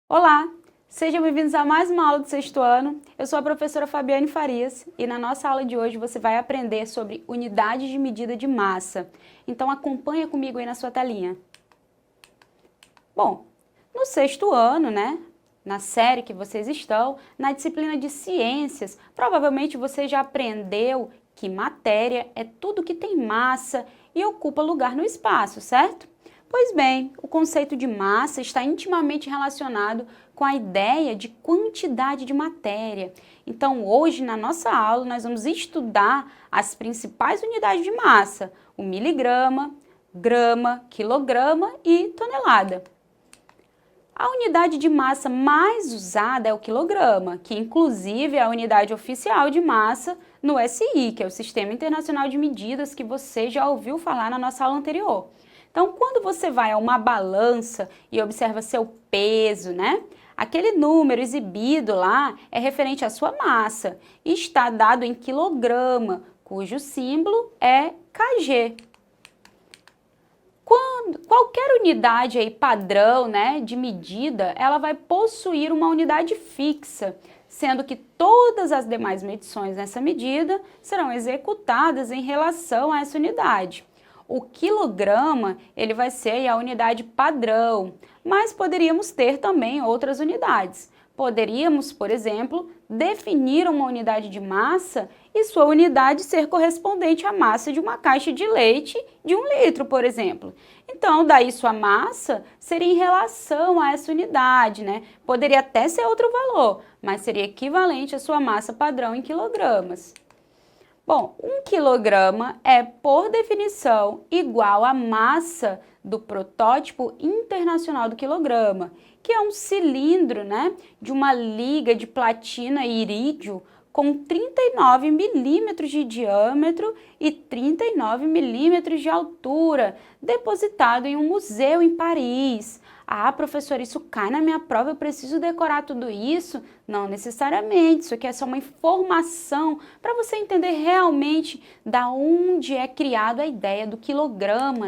Olá, sejam bem-vindos a mais uma aula do sexto ano. Eu sou a professora Fabiane Farias e na nossa aula de hoje você vai aprender sobre unidades de medida de massa. Então acompanha comigo aí na sua telinha. Bom, no sexto ano, na série que vocês estão, na disciplina de ciências, provavelmente você já aprendeu que matéria é tudo que tem massa e ocupa lugar no espaço, certo? Pois bem, o conceito de massa está intimamente relacionado com a ideia de quantidade de matéria. Então, hoje, na nossa aula, nós vamos estudar as principais unidades de massa, o miligrama, grama, quilograma e tonelada. A unidade de massa mais usada é o quilograma, que inclusive é a unidade oficial de massa no SI, que é o Sistema Internacional de Medidas, que você já ouviu falar na nossa aula anterior. Então, quando você vai a uma balança e observa seu peso, aquele número exibido lá é referente à sua massa e está dado em quilograma, cujo símbolo é kg. Qualquer unidade aí padrão, de medida, ela vai possuir uma unidade fixa, sendo que todas as demais medições nessa medida serão executadas em relação a essa unidade. O quilograma, ele vai ser a unidade padrão, mas poderíamos ter também outras unidades. Poderíamos, por exemplo, definir uma unidade de massa e sua unidade ser correspondente à massa de uma caixa de leite de 1 litro, por exemplo. Então, daí sua massa seria em relação a essa unidade, Poderia até ser outro valor, mas seria equivalente à sua massa padrão em quilogramas. Bom, 1 quilograma é, por definição, igual à massa do protótipo internacional do quilograma, que é um cilindro, de uma liga de platina e irídio com 39 milímetros de diâmetro e 39 milímetros de altura, depositado em um museu em Paris. Ah, professora, isso cai na minha prova, eu preciso decorar tudo isso? Não necessariamente, isso aqui é só uma informação para você entender realmente da onde é criada a ideia do quilograma,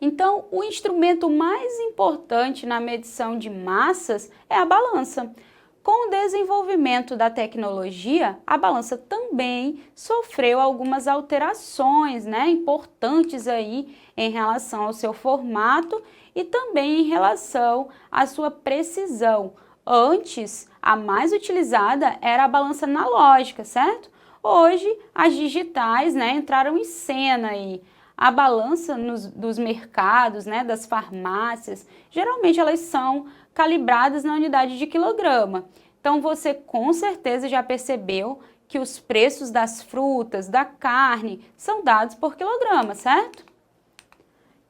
Então, o instrumento mais importante na medição de massas é a balança. Com o desenvolvimento da tecnologia, a balança também sofreu algumas alterações, importantes aí em relação ao seu formato e também em relação à sua precisão. Antes, a mais utilizada era a balança analógica, certo? Hoje, as digitais, entraram em cena aí. A balança dos mercados, das farmácias, geralmente elas são calibradas na unidade de quilograma. Então, você com certeza já percebeu que os preços das frutas, da carne, são dados por quilograma, certo?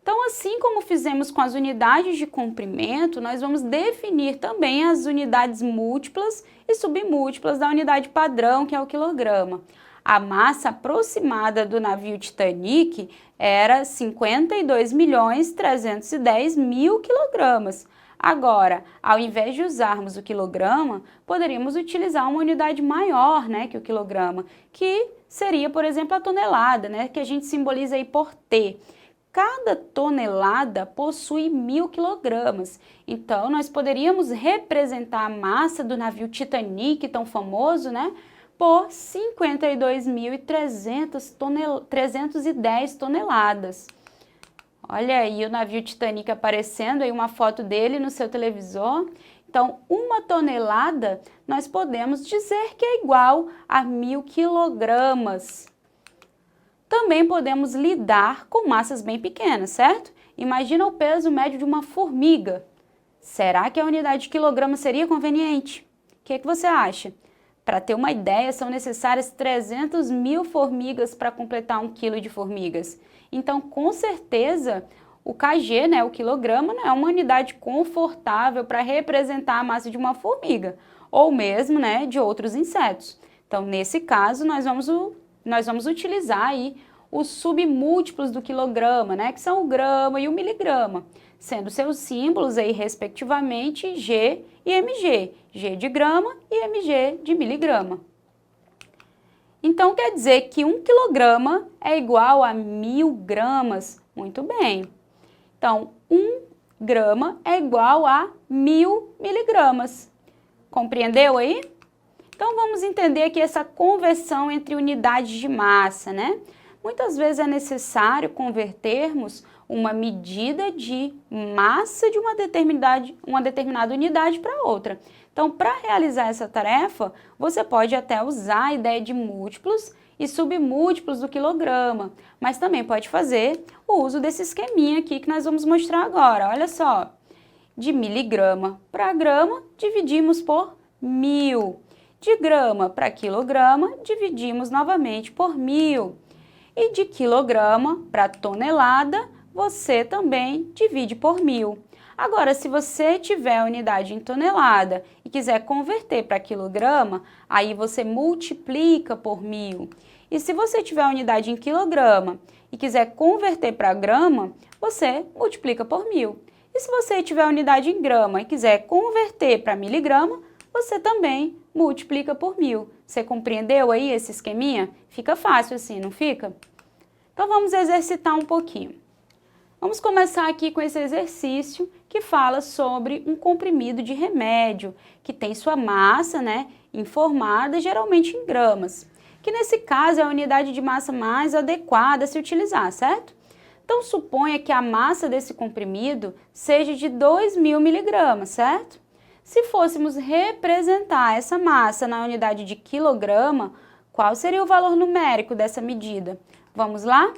Então, assim como fizemos com as unidades de comprimento, nós vamos definir também as unidades múltiplas e submúltiplas da unidade padrão, que é o quilograma. A massa aproximada do navio Titanic era 52.310.000 quilogramas. Agora, ao invés de usarmos o quilograma, poderíamos utilizar uma unidade maior, que o quilograma, que seria, por exemplo, a tonelada, que a gente simboliza aí por T. Cada tonelada possui 1.000 quilogramas, então nós poderíamos representar a massa do navio Titanic, tão famoso, por 52.310 toneladas. Olha aí o navio Titanic aparecendo, aí uma foto dele no seu televisor. Então, 1 tonelada, nós podemos dizer que é igual a 1.000 quilogramas. Também podemos lidar com massas bem pequenas, certo? Imagina o peso médio de uma formiga. Será que a unidade de quilograma seria conveniente? O que você acha? Para ter uma ideia, são necessárias 300.000 formigas para completar 1 quilo de formigas. Então, com certeza, o kg, o quilograma, não é uma unidade confortável para representar a massa de uma formiga, ou mesmo, de outros insetos. Então, nesse caso, nós vamos utilizar aí os submúltiplos do quilograma, que são o grama e o miligrama, sendo seus símbolos aí, respectivamente, G e mg, G de grama e mg de miligrama. Então, quer dizer que 1 quilograma é igual a 1.000 gramas. Muito bem. Então, 1 grama é igual a 1000 miligramas. Compreendeu aí? Então, vamos entender aqui essa conversão entre unidades de massa, né? Muitas vezes é necessário convertermos uma medida de massa de uma determinada unidade para outra. Então, para realizar essa tarefa, você pode até usar a ideia de múltiplos e submúltiplos do quilograma, mas também pode fazer o uso desse esqueminha aqui que nós vamos mostrar agora. Olha só, de miligrama para grama, dividimos por 1000. De grama para quilograma, dividimos novamente por 1000. E de quilograma para tonelada, você também divide por 1000. Agora, se você tiver a unidade em tonelada e quiser converter para quilograma, aí você multiplica por 1000. E se você tiver a unidade em quilograma e quiser converter para grama, você multiplica por 1000. E se você tiver a unidade em grama e quiser converter para miligrama, você também multiplica por 1000. Você compreendeu aí esse esqueminha? Fica fácil assim, não fica? Então vamos exercitar um pouquinho. Vamos começar aqui com esse exercício que fala sobre um comprimido de remédio, que tem sua massa, né, informada geralmente em gramas, que nesse caso é a unidade de massa mais adequada a se utilizar, certo? Então suponha que a massa desse comprimido seja de 2000 miligramas, certo? Se fôssemos representar essa massa na unidade de quilograma, qual seria o valor numérico dessa medida? Vamos lá?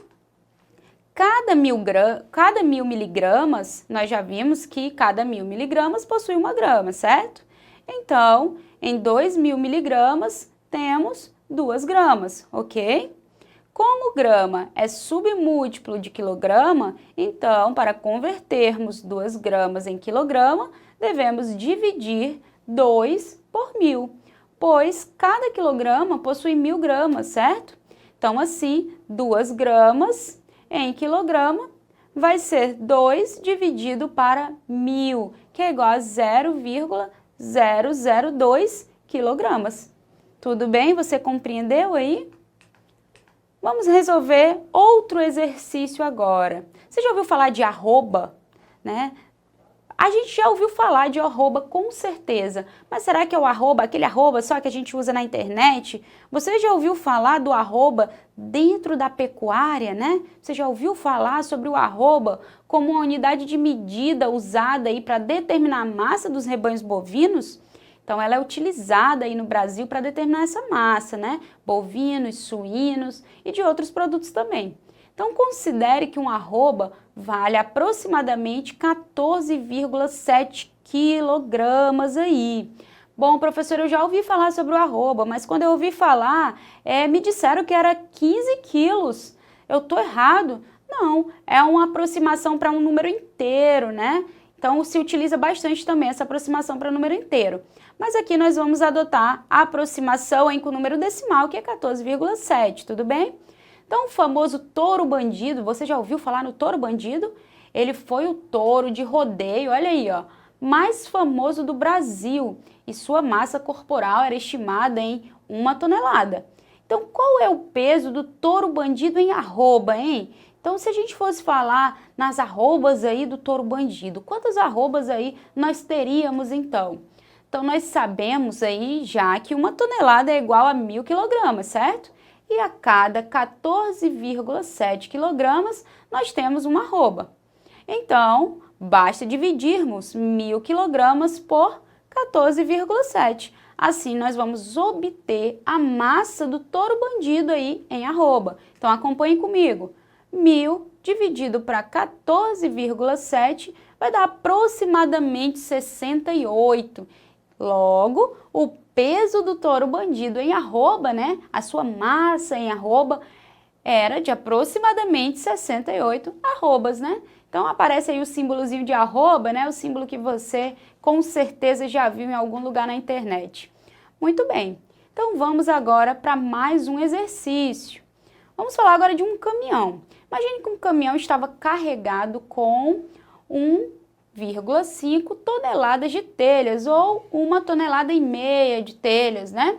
Cada 1000 miligramas, nós já vimos que cada 1000 miligramas possui uma grama, certo? Então, em 2000 miligramas, temos 2 gramas, ok? Como grama é submúltiplo de quilograma, então, para convertermos 2 gramas em quilograma, devemos dividir 2 por 1000, pois cada quilograma possui 1000 gramas, certo? Então, assim, 2 gramas em quilograma vai ser 2 dividido para 1000, que é igual a 0,002 quilogramas. Tudo bem? Você compreendeu aí? Vamos resolver outro exercício agora. Você já ouviu falar de arroba, né? A gente já ouviu falar de arroba com certeza, mas será que é o arroba, aquele arroba só que a gente usa na internet? Você já ouviu falar do arroba dentro da pecuária, né? Você já ouviu falar sobre o arroba como uma unidade de medida usada aí para determinar a massa dos rebanhos bovinos? Então ela é utilizada aí no Brasil para determinar essa massa, né? Bovinos, suínos e de outros produtos também. Então, considere que um arroba vale aproximadamente 14,7 quilogramas aí. Bom, professor, eu já ouvi falar sobre o arroba, mas quando eu ouvi falar, me disseram que era 15 quilos. Eu estou errado? Não, é uma aproximação para um número inteiro, né? Então, se utiliza bastante também essa aproximação para número inteiro. Mas aqui nós vamos adotar a aproximação com o número decimal, que é 14,7, tudo bem? Então, o famoso touro bandido, você já ouviu falar no touro bandido? Ele foi o touro de rodeio, olha aí, ó, mais famoso do Brasil e sua massa corporal era estimada em 1 tonelada. Então, qual é o peso do touro bandido em arroba, hein? Então, se a gente fosse falar nas arrobas aí do touro bandido, quantas arrobas aí nós teríamos então? Então, nós sabemos aí já que 1 tonelada é igual a 1000 quilogramas, certo? E a cada 14,7 quilogramas, nós temos uma arroba. Então, basta dividirmos 1000 quilogramas por 14,7. Assim, nós vamos obter a massa do touro bandido aí em arroba. Então, acompanhe comigo. 1000 dividido para 14,7 vai dar aproximadamente 68. Logo, o peso do touro bandido em arroba, né? A sua massa em arroba era de aproximadamente 68 arrobas, né? Então aparece aí o símbolozinho de arroba, né? O símbolo que você com certeza já viu em algum lugar na internet. Muito bem. Então vamos agora para mais um exercício. Vamos falar agora de um caminhão. Imagine que um caminhão estava carregado com 1,5 toneladas de telhas ou 1,5 toneladas de telhas, né?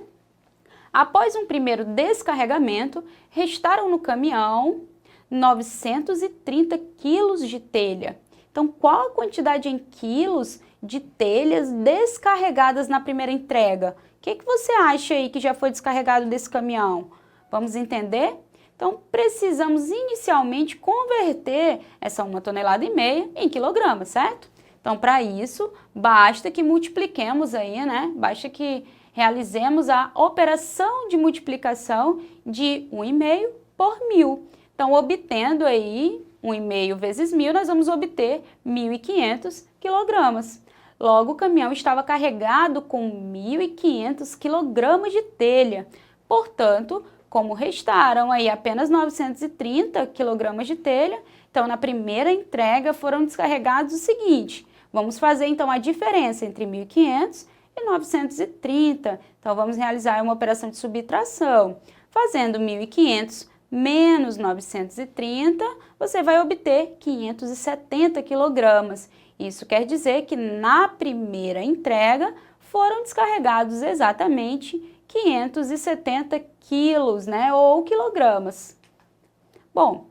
Após um primeiro descarregamento, restaram no caminhão 930 quilos de telha. Então, qual a quantidade em quilos de telhas descarregadas na primeira entrega? O que você acha aí que já foi descarregado desse caminhão? Vamos entender? Então, precisamos inicialmente converter essa 1,5 toneladas em quilogramas, certo? Então, para isso, basta que multipliquemos aí, né? Basta que realizemos a operação de multiplicação de 1,5 por 1.000. Então, obtendo aí 1,5 vezes 1.000, nós vamos obter 1.500 quilogramas. Logo, o caminhão estava carregado com 1.500 quilogramas de telha. Portanto, como restaram aí apenas 930 quilogramas de telha, então na primeira entrega foram descarregados o seguinte. Vamos fazer então a diferença entre 1.500 e 930. Então vamos realizar uma operação de subtração. Fazendo 1.500 menos 930, você vai obter 570 quilogramas. Isso quer dizer que na primeira entrega foram descarregados exatamente 570 quilos, né, ou quilogramas. Bom,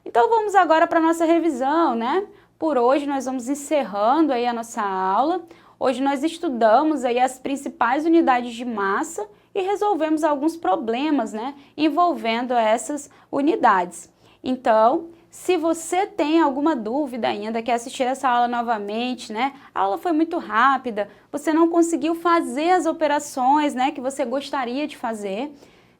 então vamos agora para a nossa revisão, né? Por hoje nós vamos encerrando aí a nossa aula. Hoje nós estudamos aí as principais unidades de massa e resolvemos alguns problemas, né, envolvendo essas unidades. Então, se você tem alguma dúvida ainda, quer assistir essa aula novamente, né? A aula foi muito rápida, você não conseguiu fazer as operações, né, que você gostaria de fazer.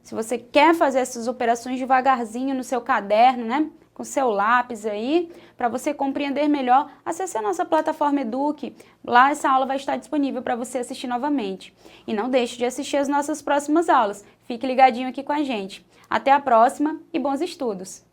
Se você quer fazer essas operações devagarzinho no seu caderno, né, com seu lápis aí, para você compreender melhor, acesse a nossa plataforma Eduque. Lá essa aula vai estar disponível para você assistir novamente. E não deixe de assistir as nossas próximas aulas. Fique ligadinho aqui com a gente. Até a próxima e bons estudos!